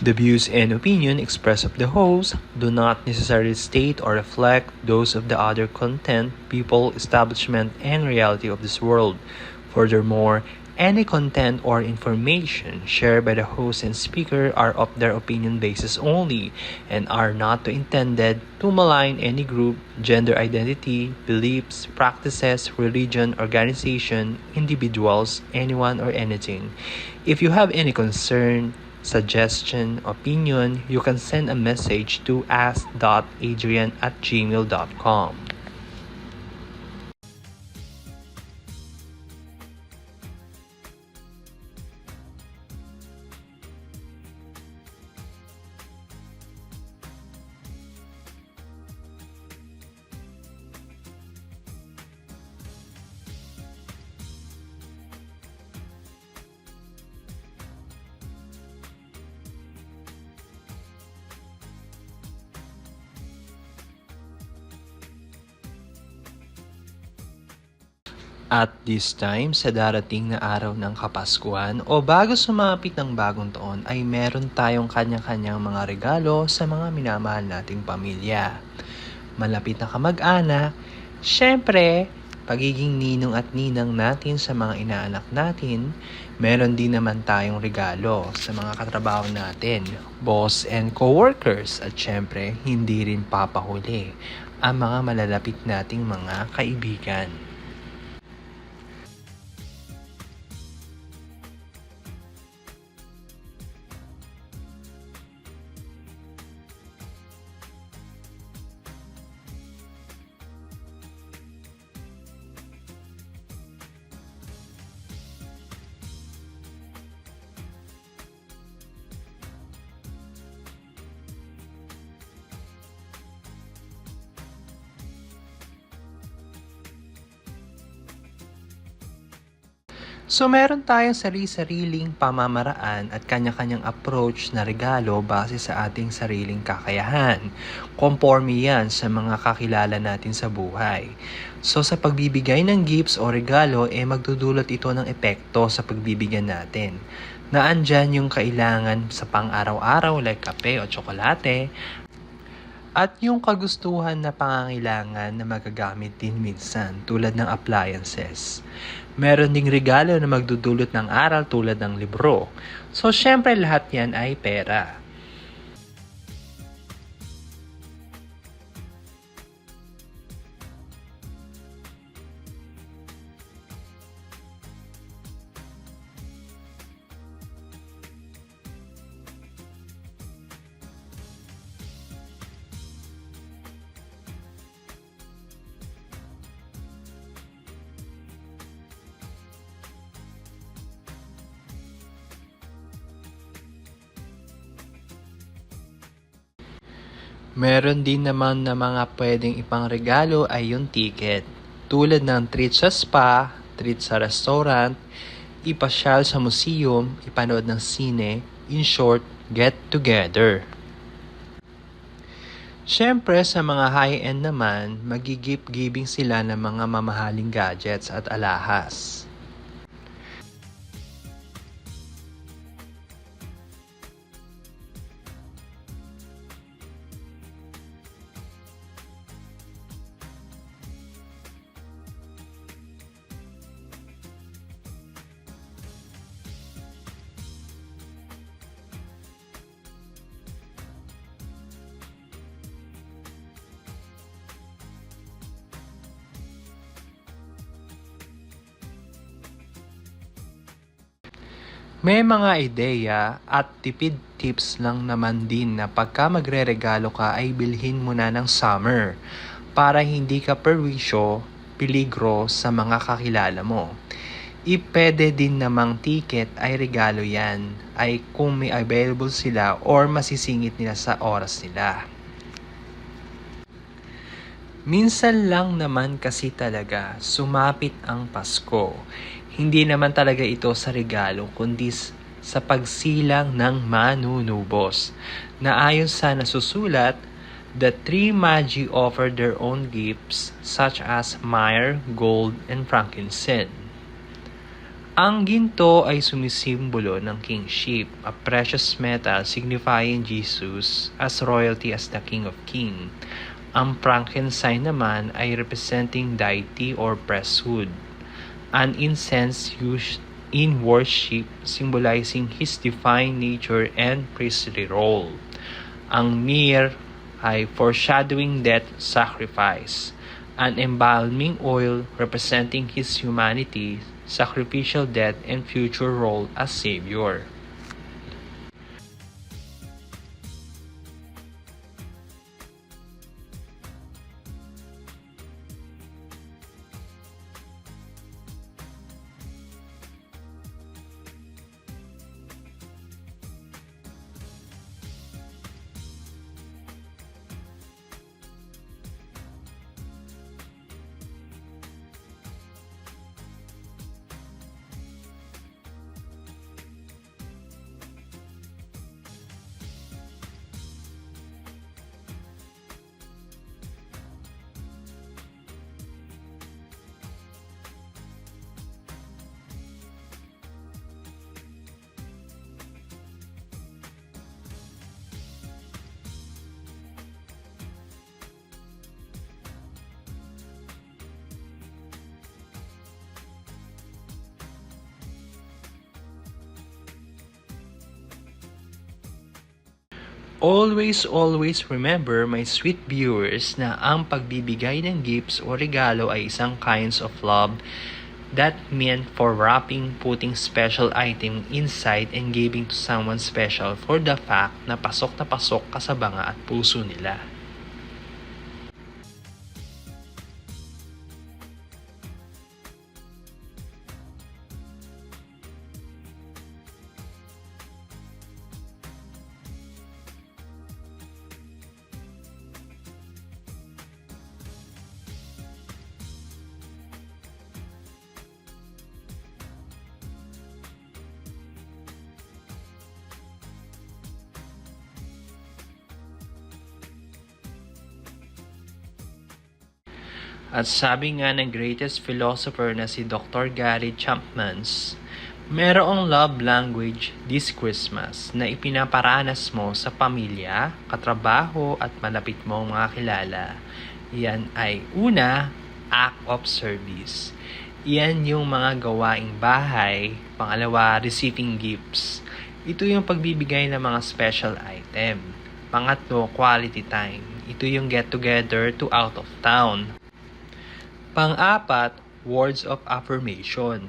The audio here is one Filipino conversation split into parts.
The views and opinion expressed of the host do not necessarily state or reflect those of the other content, people, establishment, and reality of this world. Furthermore, any content or information shared by the host and speaker are of their opinion basis only and are not intended to malign any group, gender identity, beliefs, practices, religion, organization, individuals, anyone, or anything. If you have any concern, suggestion, opinion, you can send a message to ask.adrian@gmail.com. At this time, sa darating na araw ng Kapaskuhan o bago sumapit ng bagong taon ay meron tayong kanya-kanyang mga regalo sa mga minamahal nating pamilya. Malapit na kamag-anak, syempre, pagiging ninong at ninang natin sa mga inaanak natin, meron din naman tayong regalo sa mga katrabaho natin, boss and co-workers at syempre, hindi rin papahuli ang mga malalapit nating mga kaibigan. So meron tayong sari-sariling pamamaraan at kanya-kanyang approach na regalo base sa ating sariling kakayahan. Conforme yan sa mga kakilala natin sa buhay. So sa pagbibigay ng gifts o regalo, magdudulot ito ng epekto sa pagbibigyan natin. Naandyan yung kailangan sa pang-araw-araw like kape o tsokolate, at yung kagustuhan na pangangailangan na magagamit din minsan tulad ng appliances. Meron ding regalo na magdudulot ng aral tulad ng libro. So syempre lahat yan ay pera. Meron din naman na mga pwedeng ipang regalo ay yung ticket. Tulad ng treat sa spa, treat sa restaurant, ipasyal sa museum, ipanood ng sine, in short, get together. Siyempre sa mga high-end naman, mag-gift giving sila ng mga mamahaling gadgets at alahas. May mga ideya at tipid tips lang naman din na pagka magre-regalo ka ay bilhin mo na ng summer para hindi ka perwisyo, peligro sa mga kakilala mo. Ipwede din namang ticket ay regalo yan ay kung may available sila or masisingit nila sa oras nila. Minsan lang naman kasi talaga sumapit ang Pasko. Hindi naman talaga ito sa regalo kundi sa pagsilang ng manunubos. Na ayon sa nasusulat, the three magi offered their own gifts such as myrrh, gold, and frankincense. Ang ginto ay sumisimbolo ng kingship, a precious metal signifying Jesus as royalty as the King of Kings. Ang frankincense naman ay representing deity or priesthood. An incense used in worship symbolizing his divine nature and priestly role. Ang myrrh ay foreshadowing death sacrifice. An embalming oil representing his humanity, sacrificial death, and future role as Savior. Always remember, my sweet viewers, na ang pagbibigay ng gifts o regalo ay isang kinds of love that meant for wrapping, putting special item inside and giving to someone special for the fact na pasok ka sa banga at puso nila. At sabi nga ng greatest philosopher na si Dr. Gary Chapman, merong love language this Christmas na ipinaparanas mo sa pamilya, katrabaho at malapit mong mga kilala. Yan ay una, act of service. Yan yung mga gawaing bahay. Pangalawa, receiving gifts. Ito yung pagbibigay ng mga special item. Pangatlo, quality time. Ito yung get together to out of town. Pang-apat, words of affirmation.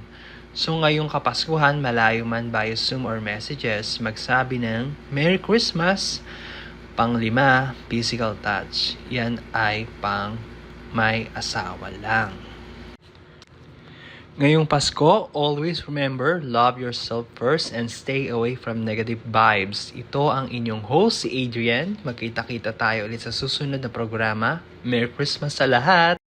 So ngayong Kapaskuhan, malayo man via Zoom or messages, magsabi ng Merry Christmas. Pang-lima, physical touch. Yan ay pang may asawa lang. Ngayong Pasko, always remember, love yourself first and stay away from negative vibes. Ito ang inyong host, si Adrian. Magkita-kita tayo ulit sa susunod na programa. Merry Christmas sa lahat!